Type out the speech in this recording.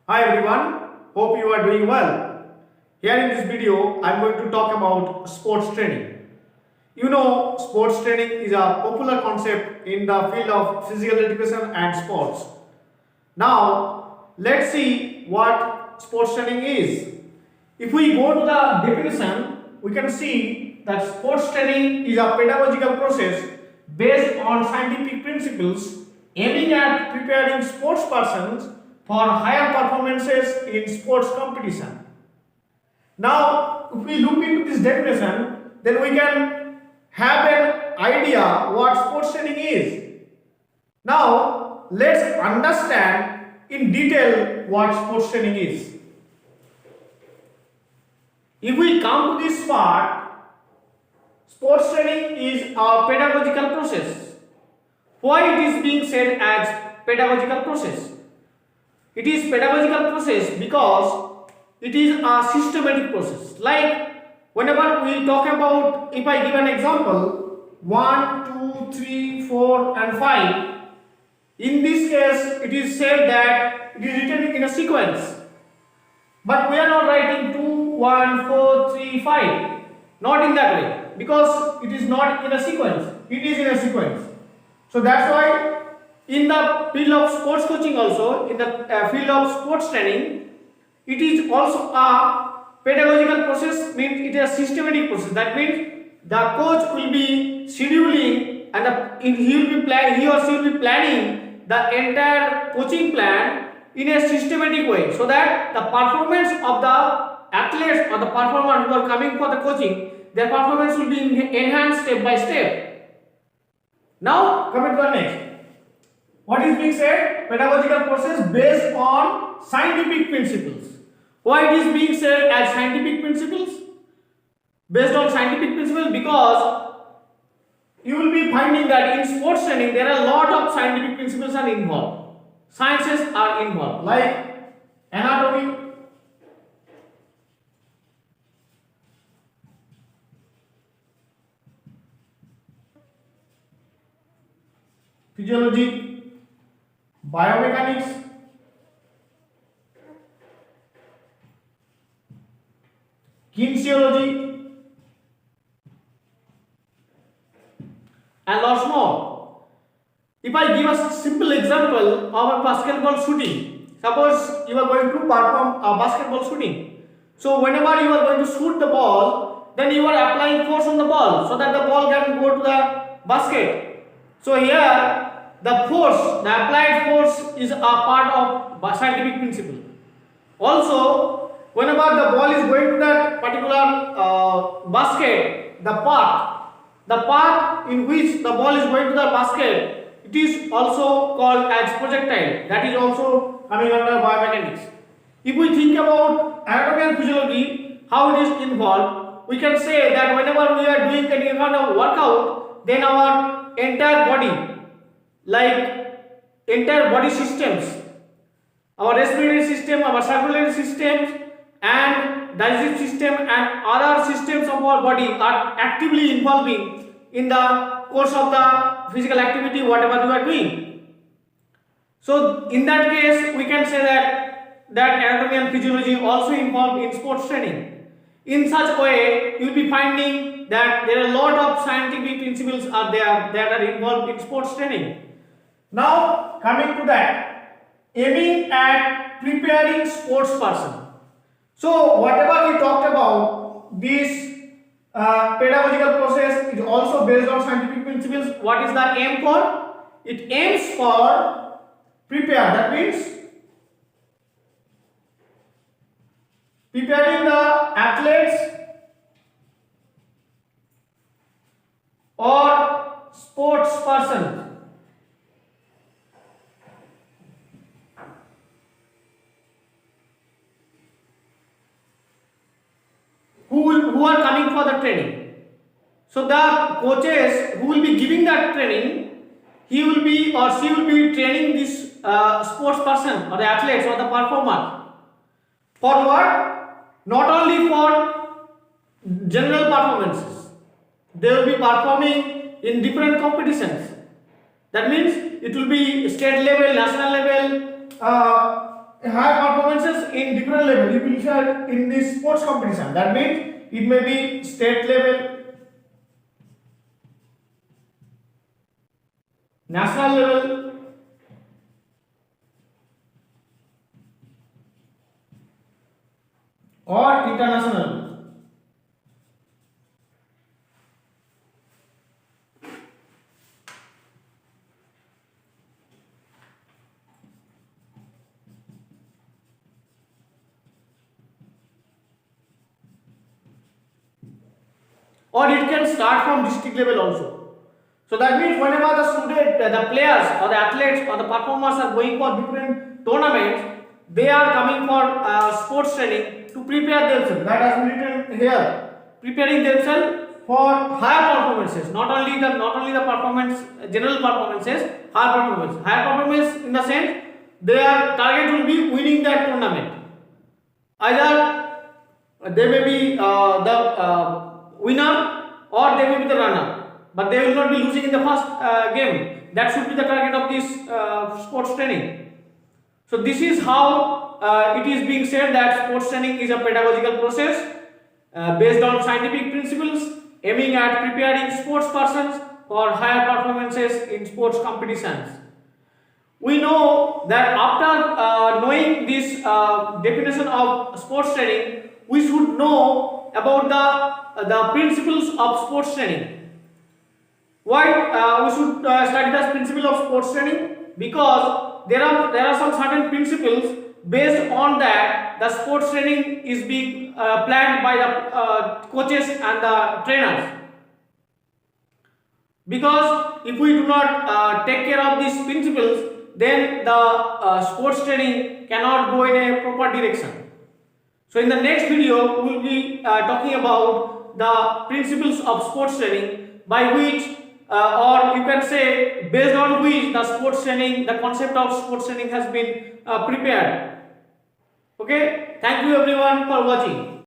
Hi everyone, hope you are doing well. Here in this video, I am going to talk about sports training. You know, sports training is a popular concept in the field of physical education and sports. Now, let's see what sports training is. If we go to the definition, we can see that sports training is a pedagogical process based on scientific principles aiming at preparing sports persons for higher performances in sports competition. Now, if we look into this definition, then we can have an idea what sports training is. Now, let's understand in detail what sports training is. If we come to this part, sports training is a pedagogical process. Why it is being said as pedagogical process? It is pedagogical process because it is a systematic process. Like whenever we talk about, if I give an example, 1, 2, 3, 4 and 5, in this case it is said that it is written in a sequence. But we are not writing 2, 1, 4, 3, 5. Not in that way. Because it is not in a sequence. It is in a sequence. So that's why in the field of sports coaching also, in the field of sports training, it is also a pedagogical process, means it is a systematic process. That means the coach will be scheduling and he or she will be planning the entire coaching plan in a systematic way, so that the performance of the athletes or the performers who are coming for the coaching, their performance will be enhanced step by step. Now coming to the next. What is being said? Pedagogical process based on scientific principles. Why it is being said as scientific principles? Based on scientific principles, because you will be finding that in sports training there are a lot of scientific principles are involved. Sciences are involved, like anatomy, physiology, biomechanics, kinesiology, and lots more. If I give a simple example of a basketball shooting, suppose you are going to perform a basketball shooting. So whenever you are going to shoot the ball, then you are applying force on the ball so that the ball can go to the basket. So here the force, the applied force is a part of scientific principle. Also, whenever the ball is going to that particular basket, the path in which the ball is going to the basket, it is also called as projectile. That is also coming under biomechanics. If we think about anatomy and physiology, how it is involved, we can say that whenever we are doing any kind of workout, then our entire body, like entire body systems, our respiratory system, our circulatory systems and digestive system and other systems of our body are actively involving in the course of the physical activity whatever you are doing. So in that case we can say that anatomy and physiology also involved in sports training. In such way you will be finding that there are a lot of scientific principles are there that are involved in sports training. Now coming to that, aiming at preparing sports person. So whatever we talked about, this pedagogical process is also based on scientific principles. What is the aim for? It aims for prepare. That means preparing the athletes or sports person who are coming for the training. So the coaches who will be giving that training, he will be or she will be training this sports person or the athletes or the performer. For what? Not only for general performances. They will be performing in different competitions. That means it will be state level, national level, high performance international level, you will share in this sports competition. That means it may be state level, national level, or international level. Or it can start from district level also. So that means whenever the student, the players or the athletes or the performers are going for different tournaments, they are coming for sports training to prepare themselves. That has been written here, preparing themselves for higher performances. Not only the performance, general performances, higher performance in the sense their target will be winning that tournament. Either they may be the winner or they may be the runner, but they will not be losing in the first game. That should be the target of this sports training. So this is how it is being said that sports training is a pedagogical process based on scientific principles aiming at preparing sports persons for higher performances in sports competitions. We know that after knowing this definition of sports training, we should know about the principles of sports training. Why we should study the principle of sports training? Because there are some certain principles based on that the sports training is being planned by the coaches and the trainers. Because if we do not take care of these principles, then the sports training cannot go in a proper direction. So in the next video, we will be talking about the principles of sports training, by which or you can say based on which the sports training, the concept of sports training has been prepared. Okay, thank you everyone for watching.